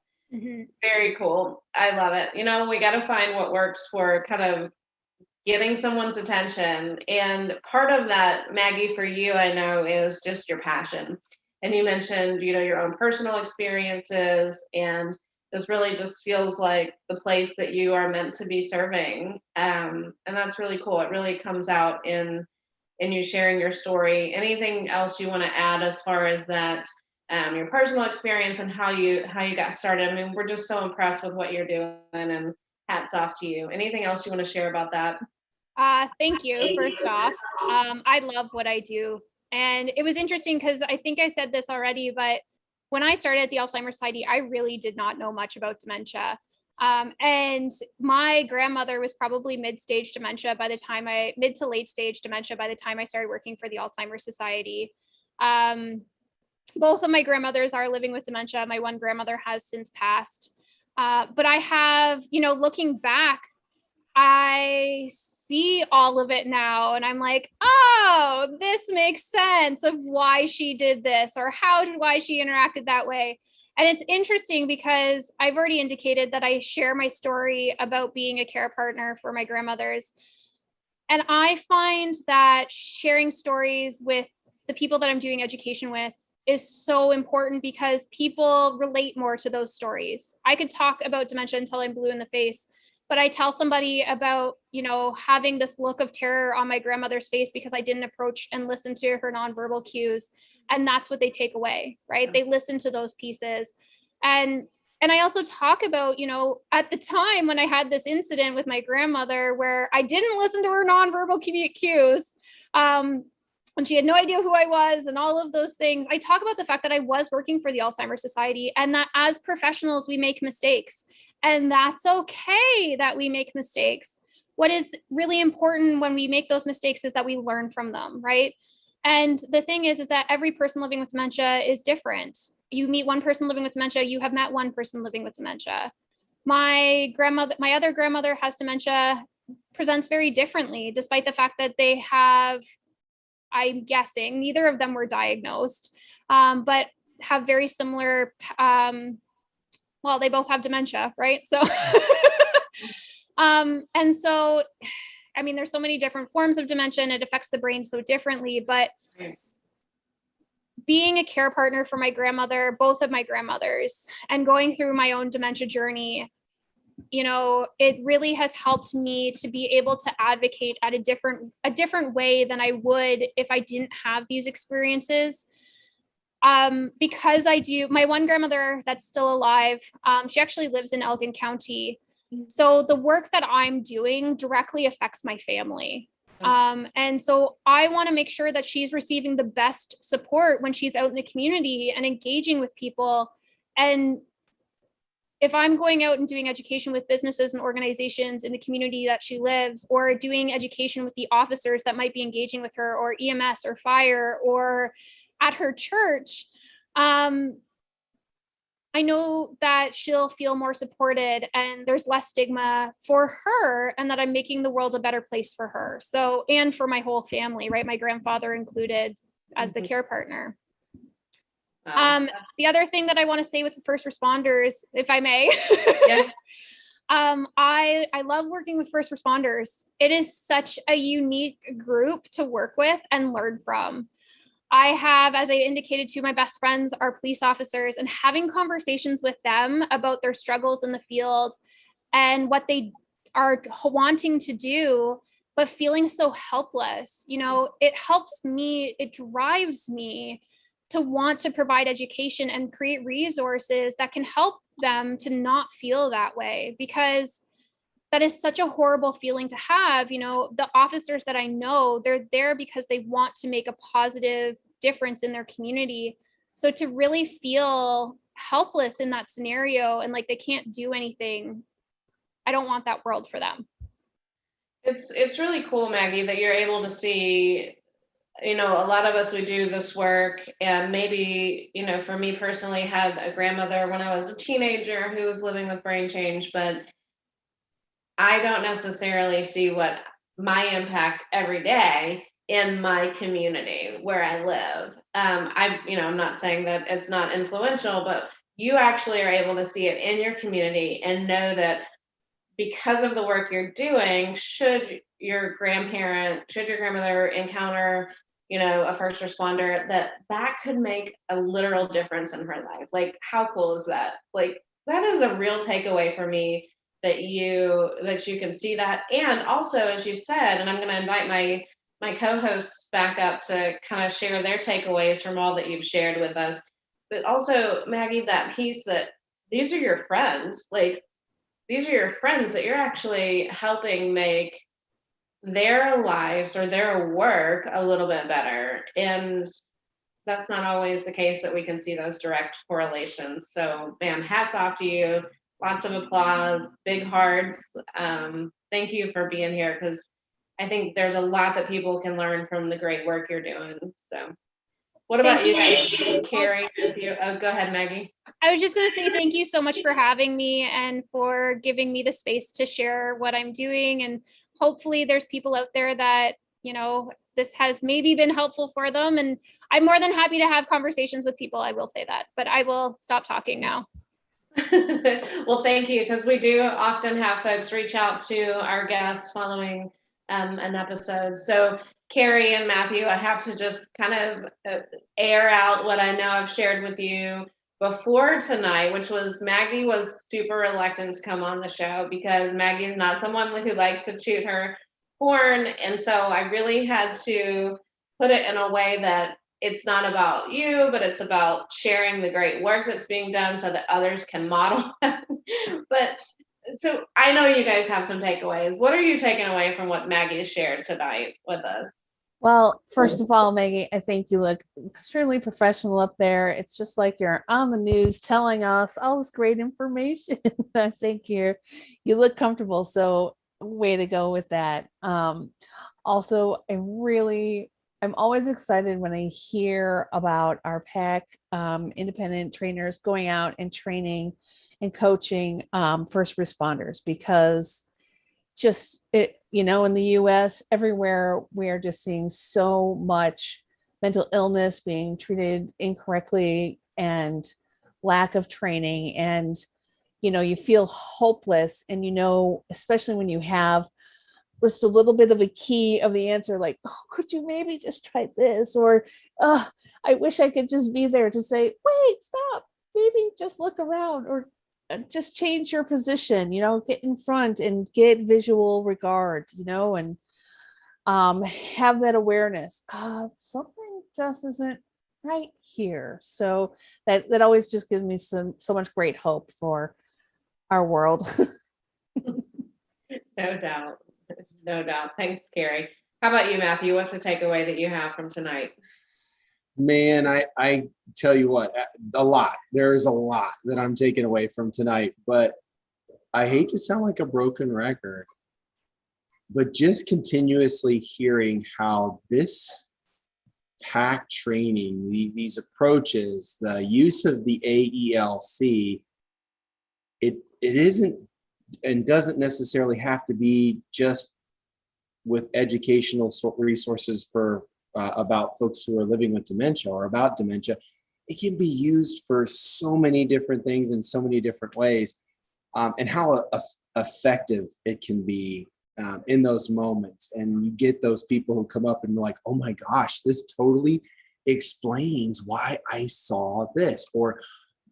very cool. I love it. We got to find what works for kind of getting someone's attention. And part of that, Maggie, for you, I know, is just your passion. And you mentioned, your own personal experiences, and this really just feels like the place that you are meant to be serving. And that's really cool. It really comes out in you sharing your story. Anything else you want to add as far as that, your personal experience and how you got started? I mean, we're just so impressed with what you're doing, and hats off to you. Anything else you want to share about that? Thank you, first off. I love what I do. And it was interesting because I think I said this already, but when I started at the Alzheimer's Society, I really did not know much about dementia. And my grandmother was probably mid to late stage dementia by the time I started working for the Alzheimer's Society. Both of my grandmothers are living with dementia. My one grandmother has since passed. But I have, looking back, I see all of it now, and I'm like, oh, this makes sense of why she did this, or why she interacted that way. And it's interesting because I've already indicated that I share my story about being a care partner for my grandmothers. And I find that sharing stories with the people that I'm doing education with is so important, because people relate more to those stories. I could talk about dementia until I'm blue in the face, but I tell somebody about, having this look of terror on my grandmother's face because I didn't approach and listen to her nonverbal cues. And that's what they take away, right? They listen to those pieces. And I also talk about, at the time when I had this incident with my grandmother where I didn't listen to her nonverbal cues, and she had no idea who I was and all of those things. I talk about the fact that I was working for the Alzheimer's Society, and that as professionals, we make mistakes. And that's okay that we make mistakes. What is really important when we make those mistakes is that we learn from them, right? And the thing is that every person living with dementia is different. You meet one person living with dementia, you have met one person living with dementia. My other grandmother has dementia, presents very differently, despite the fact that they have, I'm guessing, neither of them were diagnosed, but have very similar, they both have dementia, right? So, and so, I mean, there's so many different forms of dementia, and it affects the brain so differently, but being a care partner for my grandmother, both of my grandmothers, and going through my own dementia journey, it really has helped me to be able to advocate at a different way than I would if I didn't have these experiences. Because my one grandmother that's still alive, she actually lives in Elgin County. So the work that I'm doing directly affects my family. And so I want to make sure that she's receiving the best support when she's out in the community and engaging with people. And if I'm going out and doing education with businesses and organizations in the community that she lives, or doing education with the officers that might be engaging with her, or EMS or fire, or at her church, I know that she'll feel more supported and there's less stigma for her, and that I'm making the world a better place for her. So, and for my whole family, right? My grandfather included as the care partner. The other thing that I want to say with the first responders, if I may, I love working with first responders. It is such a unique group to work with and learn from. I have, as I indicated to, my best friends are police officers, and having conversations with them about their struggles in the field and what they are wanting to do, but feeling so helpless. It helps me, it drives me to want to provide education and create resources that can help them to not feel that way, because that is such a horrible feeling to have. The officers that I know, they're there because they want to make a positive difference in their community. So to really feel helpless in that scenario and like they can't do anything, I don't want that world for them. It's really cool, Maggie, that you're able to see, a lot of us, we do this work, and maybe, for me personally, had a grandmother when I was a teenager who was living with brain change, but I don't necessarily see what my impact every day in my community where I live. I'm not saying that it's not influential, but you actually are able to see it in your community and know that because of the work you're doing, should your grandmother encounter, a first responder, that could make a literal difference in her life. Like, how cool is that? Like, that is a real takeaway for me, that you can see that. And also, as you said, and I'm going to invite my co-hosts back up to kind of share their takeaways from all that you've shared with us. But also, Maggie, that piece that these are your friends, these are your friends that you're actually helping make their lives or their work a little bit better. And that's not always the case that we can see those direct correlations. So, man, hats off to you. Lots of applause, big hearts. Thank you for being here, because I think there's a lot that people can learn from the great work you're doing. So what about you guys, Carrie? Oh, go ahead, Maggie. I was just going to say thank you so much for having me and for giving me the space to share what I'm doing. And hopefully there's people out there that, this has maybe been helpful for them. And I'm more than happy to have conversations with people. I will say that, but I will stop talking now. Well, thank you, because we do often have folks reach out to our guests following an episode. So Carrie and Matthew, I have to just kind of air out what I know I've shared with you before tonight, which was Maggie was super reluctant to come on the show because Maggie is not someone who likes to toot her horn. And so I really had to put it in a way that it's not about you, but it's about sharing the great work that's being done so that others can model. But so I know you guys have some takeaways. What are you taking away from what Maggie shared tonight with us? Well, first of all, Maggie, I think you look extremely professional up there. It's just like you're on the news telling us all this great information. I think you look comfortable. So way to go with that. Also, I'm always excited when I hear about our Pac independent trainers going out and training and coaching first responders, because in the US, everywhere, we are just seeing so much mental illness being treated incorrectly and lack of training. And, you feel hopeless. And, especially when you have just a little bit of a key of the answer, like, oh, could you maybe just try this? Or, I wish I could just be there to say, wait, stop, maybe just look around, or just change your position, get in front and get visual regard, and have that awareness. Something just isn't right here. So that always just gives me so much great hope for our world. No doubt. No doubt. Thanks, Carrie. How about you, Matthew? What's a takeaway that you have from tonight? Man, I tell you what, a lot. There's a lot that I'm taking away from tonight, but I hate to sound like a broken record, but just continuously hearing how this Pac training, these approaches, the use of the AELC, it isn't and doesn't necessarily have to be just with educational resources for about folks who are living with dementia or about dementia. It can be used for so many different things in so many different ways. and how effective it can be in those moments. And you get those people who come up and like, oh my gosh, this totally explains why I saw this, or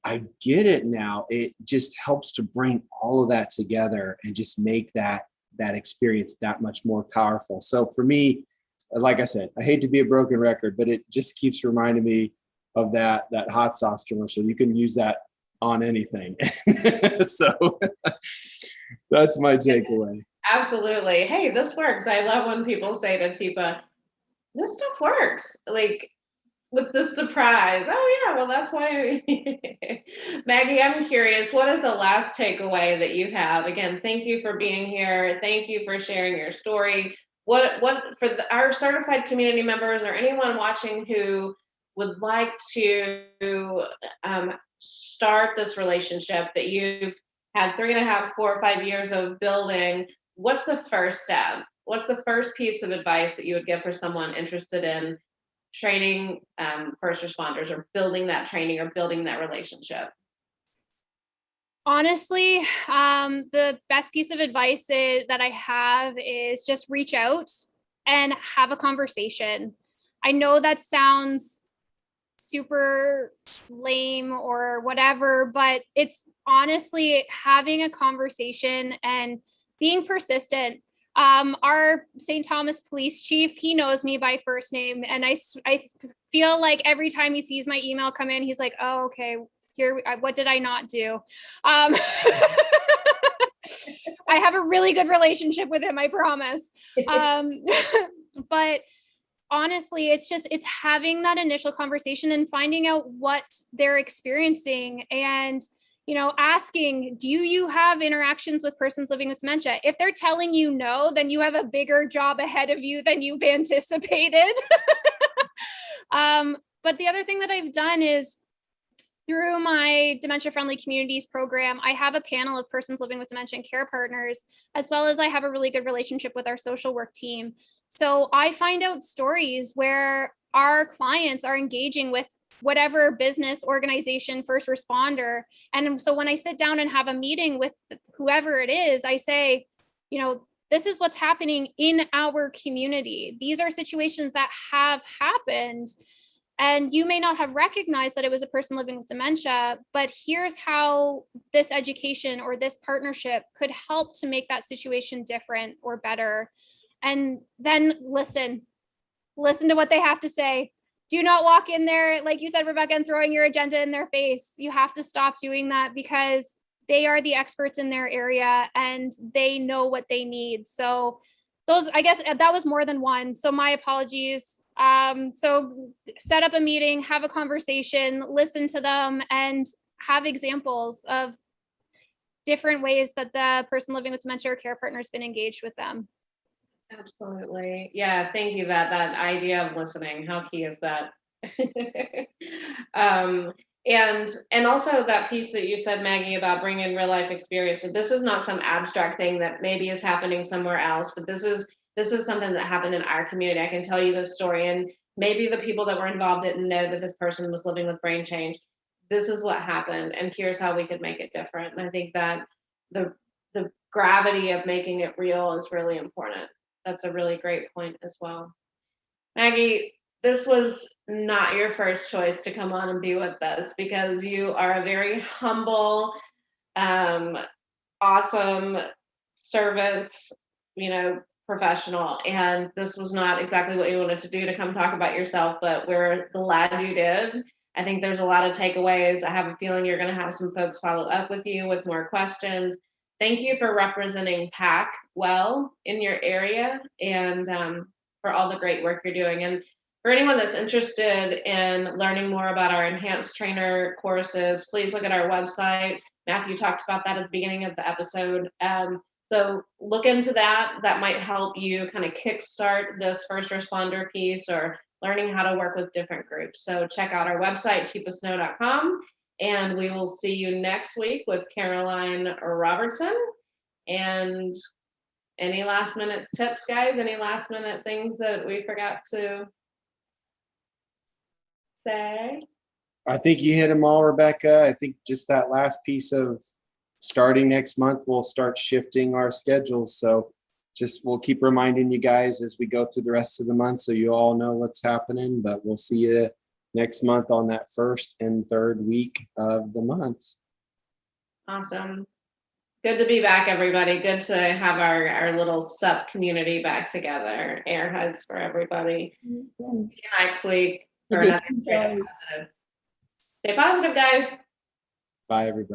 I get it now. It just helps to bring all of that together and just make that experience that much more powerful. So for me, like I said, I hate to be a broken record, but it just keeps reminding me of that hot sauce commercial. You can use that on anything. So that's my takeaway. Absolutely. Hey, this works. I love when people say to Tipa, this stuff works. Like, with the surprise. Oh yeah, well that's why. Maggie, I'm curious, what is the last takeaway that you have? Again, thank you for being here. Thank you for sharing your story. What for our certified community members or anyone watching who would like to start this relationship that you've had 3.5, 4, or 5 years of building, what's the first step? What's the first piece of advice that you would give for someone interested in training first responders, or building that training, or building that relationship? Honestly, the best piece of advice that I have is just reach out and have a conversation. I know that sounds super lame or whatever, but it's honestly having a conversation and being persistent. Our St. Thomas police chief, he knows me by first name. And I feel like every time he sees my email come in, he's like, oh, okay, what did I not do? I have a really good relationship with him, I promise. But honestly, it's having that initial conversation and finding out what they're experiencing, and asking, do you have interactions with persons living with dementia? If they're telling you no, then you have a bigger job ahead of you than you've anticipated. But the other thing that I've done is, through my Dementia Friendly Communities program, I have a panel of persons living with dementia and care partners, as well as I have a really good relationship with our social work team. So I find out stories where our clients are engaging with whatever business, organization, first responder. And so when I sit down and have a meeting with whoever it is, I say, this is what's happening in our community. These are situations that have happened. And you may not have recognized that it was a person living with dementia, but here's how this education or this partnership could help to make that situation different or better. And then listen to what they have to say. Do not walk in there, like you said, Rebecca, and throwing your agenda in their face. You have to stop doing that, because they are the experts in their area and they know what they need. So I guess that was more than one. So my apologies. So set up a meeting, have a conversation, listen to them, and have examples of different ways that the person living with dementia or care partner has been engaged with them. Absolutely. Yeah. Thank you. That idea of listening, how key is that? And also that piece that you said, Maggie, about bringing real life experience. So this is not some abstract thing that maybe is happening somewhere else, but this is something that happened in our community. I can tell you this story, and maybe the people that were involved didn't know that this person was living with brain change. This is what happened, and here's how we could make it different. And I think that the gravity of making it real is really important. That's a really great point as well. Maggie, this was not your first choice to come on and be with us, because you are a very humble, awesome servant, professional. And this was not exactly what you wanted to do, to come talk about yourself, but we're glad you did. I think there's a lot of takeaways. I have a feeling you're going to have some folks follow up with you with more questions. Thank you for representing PAC well in your area, and for all the great work you're doing. And for anyone that's interested in learning more about our enhanced trainer courses, please look at our website. Matthew talked about that at the beginning of the episode. So look into that. That might help you kind of kickstart this first responder piece, or learning how to work with different groups. So check out our website, tipasnow.com. And we will see you next week with Caroline Robertson. And any last minute tips, guys? Any last minute things that we forgot to say? I think you hit them all, Rebecca. I think just that last piece of starting next month, we'll start shifting our schedules. So we'll keep reminding you guys as we go through the rest of the month so you all know what's happening. But we'll see you next month on that first and third week of the month. Awesome. Good to be back, everybody. Good to have our little SUP community back together. Air hugs for everybody. See you next week for another Stay Positive. Stay positive, guys. Bye, everybody.